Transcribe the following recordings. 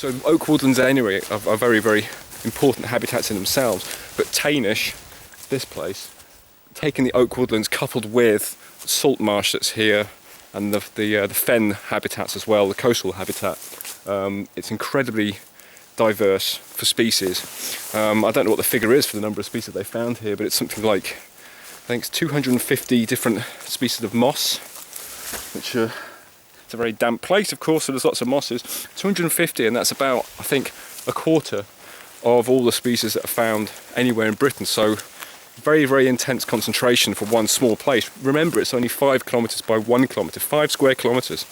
So oak woodlands anyway are very, very important habitats in themselves, but Taynish, this place, taking the oak woodlands coupled with salt marsh that's here and the fen habitats as well, the coastal habitat, it's incredibly diverse for species. I don't know what the figure is for the number of species they found here, but it's something like, I think it's 250 different species of moss, which it's a very damp place, of course, so there's lots of mosses. 250, and that's about, I think, a quarter of all the species that are found anywhere in Britain. So very, very intense concentration for one small place. Remember, it's only 5 kilometres by 1 kilometre, 5 square kilometres.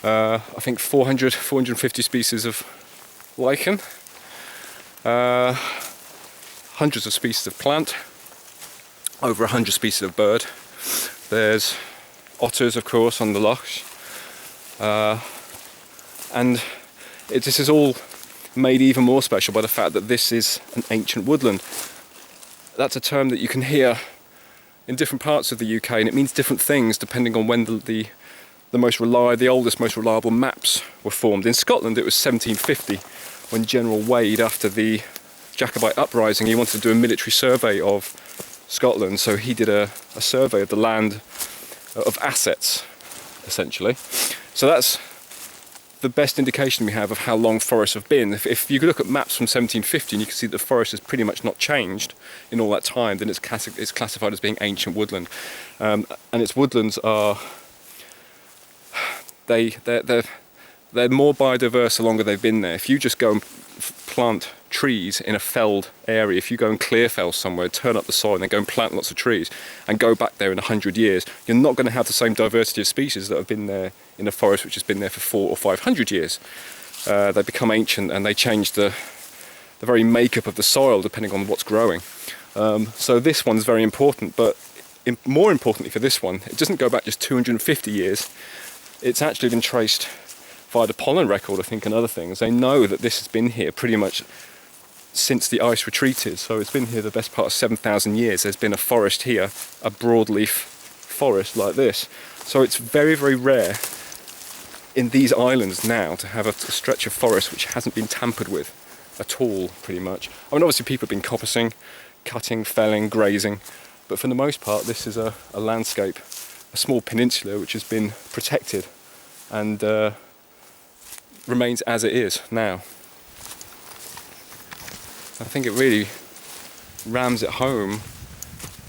I think 450 species of lichen, hundreds of species of plant, over 100 species of bird. There's otters, of course, on the lochs, and this is all made even more special by the fact that this is an ancient woodland. That's a term that you can hear in different parts of the UK, and it means different things depending on when the oldest, most reliable maps were formed. In Scotland, it was 1750, when General Wade, after the Jacobite uprising, he wanted to do a military survey of Scotland, so he did a survey of the land, of assets, essentially. So that's the best indication we have of how long forests have been. If you look at maps from 1750 and you can see that the forest has pretty much not changed in all that time, then it's classified as being ancient woodland. And its woodlands are, they're more biodiverse the longer they've been there. If you just go and plant trees in a felled area, if you go and clear fell somewhere, turn up the soil and then go and plant lots of trees and go back there in 100 years, you're not going to have the same diversity of species that have been there in a forest which has been there for 400 or 500 years. They become ancient and they change the very makeup of the soil depending on what's growing. So this one's very important, but more importantly for this one, it doesn't go back just 250 years. It's actually been traced via the pollen record, I think, and other things. They know that this has been here pretty much since the ice retreated, so it's been here the best part of 7,000 years. There's been a forest here, a broadleaf forest like this. So it's very, very rare in these islands now to have a stretch of forest which hasn't been tampered with at all, pretty much. I mean, obviously people have been coppicing, cutting, felling, grazing, but for the most part this is a landscape, a small peninsula which has been protected and remains as it is now. I think it really rams it home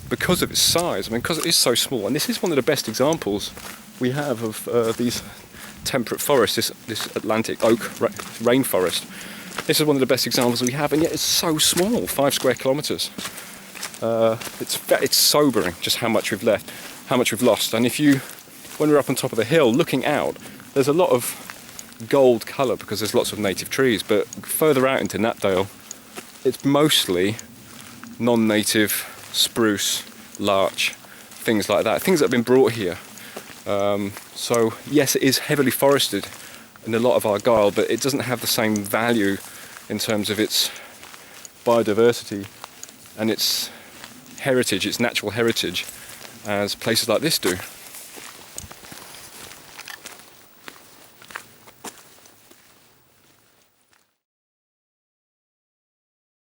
because of its size. I mean, because it is so small, and this is one of the best examples we have of these temperate forests, this Atlantic oak rainforest. This is one of the best examples we have, and yet it's so small, 5 square kilometres. It's sobering just how much we've left, how much we've lost. And when we're up on top of the hill looking out, there's a lot of gold colour because there's lots of native trees, but further out into Knapdale, it's mostly non-native spruce, larch, things like that, things that have been brought here. So yes, it is heavily forested in a lot of Argyll, but it doesn't have the same value in terms of its biodiversity and its heritage, its natural heritage, as places like this do.